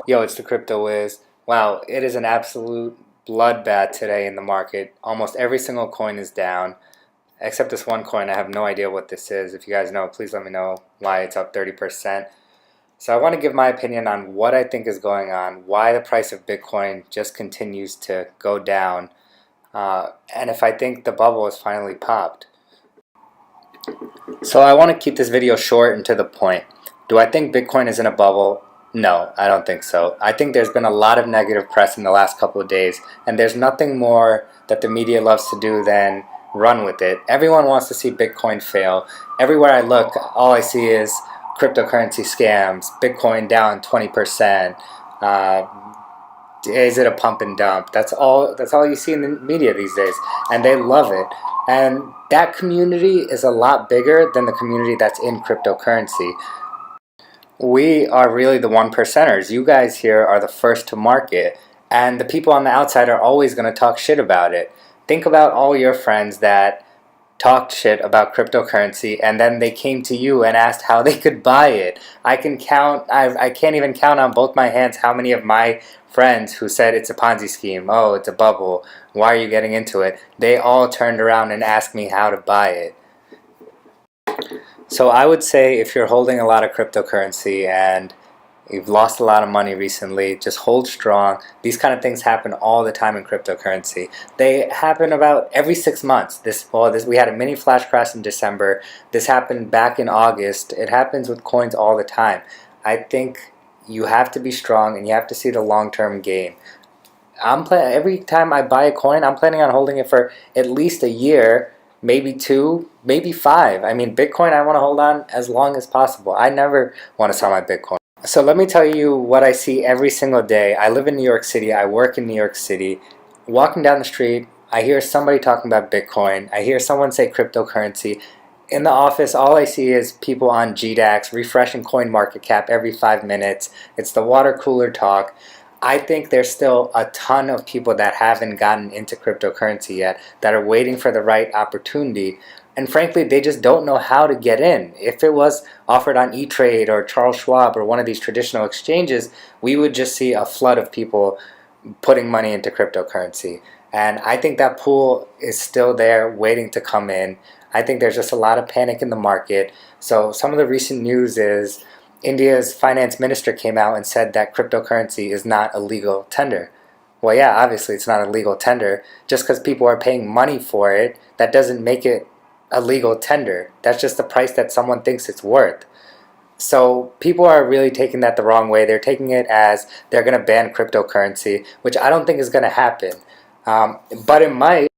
Yo, it's the Crypto Wiz. Wow, it is an absolute bloodbath today in the market. Almost every single coin is down, except this one coin. I have no idea what this is. If you guys know, please let me know why it's up 30%. So I want to give my opinion on what I think is going on, why the price of Bitcoin just continues to go down, and if I think the bubble is finally popped. So I want to keep this video short and to the point. Do I think Bitcoin is in a bubble? No, I don't think so. I think there's been a lot of negative press in the last couple of days, and there's nothing more that the media loves to do than run with it. Everyone wants to see Bitcoin fail. Everywhere I look, all I see is cryptocurrency scams, Bitcoin down 20%. Is it a pump and dump? That's all you see in the media these days, and they love it. And that community is a lot bigger than the community that's in cryptocurrency. We are really the one percenters. You guys here are the first to market, and the people on the outside are always going to talk shit about it. Think about all your friends that talked shit about cryptocurrency and then they came to you and asked how they could buy it. I can't even count on both my hands how many of my friends who said it's a Ponzi scheme, oh, it's a bubble, why are you getting into it? They all turned around and asked me how to buy it. So I would say if you're holding a lot of cryptocurrency and you've lost a lot of money recently, just hold strong. These kind of things happen all the time in cryptocurrency. They happen about every 6 months. We had a mini flash crash in December. This happened back in August. It happens with coins all the time. I think you have to be strong and you have to see the long-term game. Every time I buy a coin, I'm planning on holding it for at least a year, maybe 2, maybe 5. I mean, Bitcoin, I want to hold on as long as possible. I never want to sell my Bitcoin. So let me tell you what I see every single day. I live in New York City. I work in New York City. Walking down the street, I hear somebody talking about Bitcoin. I hear someone say cryptocurrency. In the office, all I see is people on GDAX refreshing CoinMarketCap every 5 minutes. It's the water cooler talk. I think there's still a ton of people that haven't gotten into cryptocurrency yet, that are waiting for the right opportunity. And frankly, they just don't know how to get in. If it was offered on E-Trade or Charles Schwab or one of these traditional exchanges, we would just see a flood of people putting money into cryptocurrency. And I think that pool is still there waiting to come in. I think there's just a lot of panic in the market. So some of the recent news is India's finance minister came out and said that cryptocurrency is not a legal tender. Well, yeah, obviously it's not a legal tender. Just because people are paying money for it, that doesn't make it a legal tender. That's just the price that someone thinks it's worth. So people are really taking that the wrong way. They're taking it as they're going to ban cryptocurrency, which I don't think is going to happen. But it might.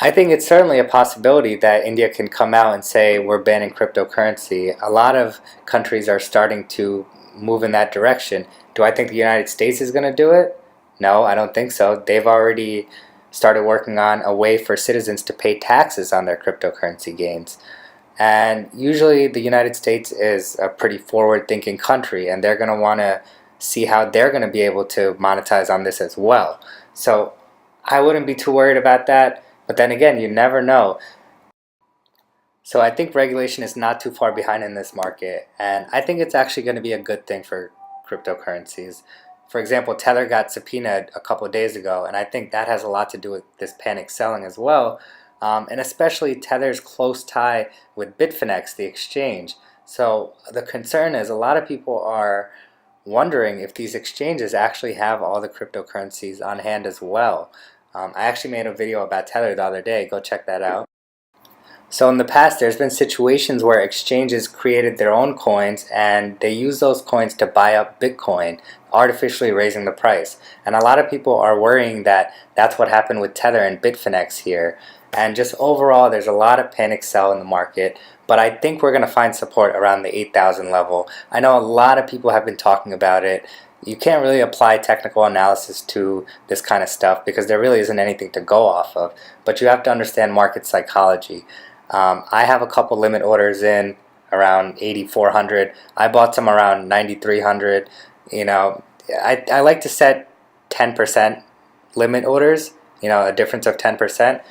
I think it's certainly a possibility that India can come out and say we're banning cryptocurrency. A lot of countries are starting to move in that direction. Do I think the United States is going to do it? No, I don't think so. They've already started working on a way for citizens to pay taxes on their cryptocurrency gains. And usually the United States is a pretty forward-thinking country, and they're going to want to see how they're going to be able to monetize on this as well. So I wouldn't be too worried about that. But then again, you never know. So I think regulation is not too far behind in this market, and I think it's actually going to be a good thing for cryptocurrencies. For example, Tether got subpoenaed a couple of days ago, and I think that has a lot to do with this panic selling as well, and especially Tether's close tie with Bitfinex, the exchange. So the concern is a lot of people are wondering if these exchanges actually have all the cryptocurrencies on hand as well. I actually made a video about Tether the other day. Go check that out. So in the past, there's been situations where exchanges created their own coins and they use those coins to buy up Bitcoin, artificially raising the price. And a lot of people are worrying that that's what happened with Tether and Bitfinex here. And just overall, there's a lot of panic sell in the market. But I think we're going to find support around the 8,000 level. I know a lot of people have been talking about it. You can't really apply technical analysis to this kind of stuff because there really isn't anything to go off of. But you have to understand market psychology. I have a couple limit orders in around 8,400. I bought some around 9,300. I like to set 10% limit orders, a difference of 10%.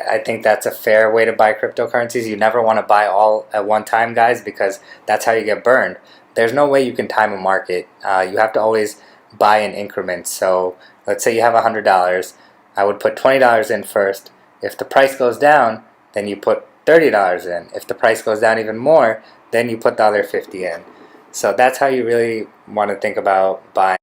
I think that's a fair way to buy cryptocurrencies. You never want to buy all at one time, guys, because that's how you get burned. There's no way you can time a market. You have to always buy in increments. So let's say you have $100. I would put $20 in first. If the price goes down, then you put $30 in. If the price goes down even more, then you put the other 50 in. So that's how you really want to think about buying.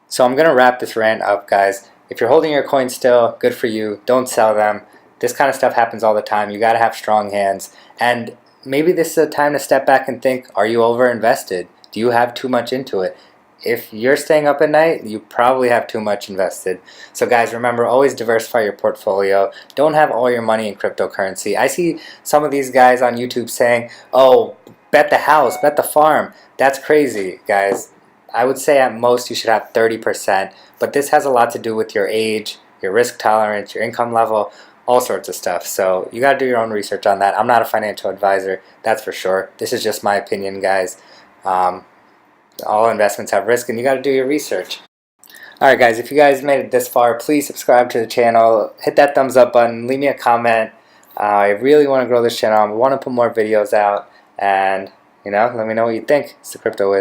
So I'm going to wrap this rant up, guys. If you're holding your coins still, good for you. Don't sell them. This kind of stuff happens all the time. You got to have strong hands. And maybe this is a time to step back and think, are you over invested? Do you have too much into it? If you're staying up at night, you probably have too much invested. So guys, remember, always diversify your portfolio. Don't have all your money in cryptocurrency. I see some of these guys on YouTube saying, oh, bet the house, bet the farm. That's crazy, guys. I would say at most you should have 30%, but this has a lot to do with your age, your risk tolerance, your income level, all sorts of stuff. So you got to do your own research on that. I'm not a financial advisor, that's for sure. This is just my opinion, guys. All investments have risk, and you got to do your research. Alright guys, if you guys made it this far, please subscribe to the channel, hit that thumbs up button, leave me a comment. I really want to grow this channel. I want to put more videos out, and let me know what you think. It's the Crypto Wiz.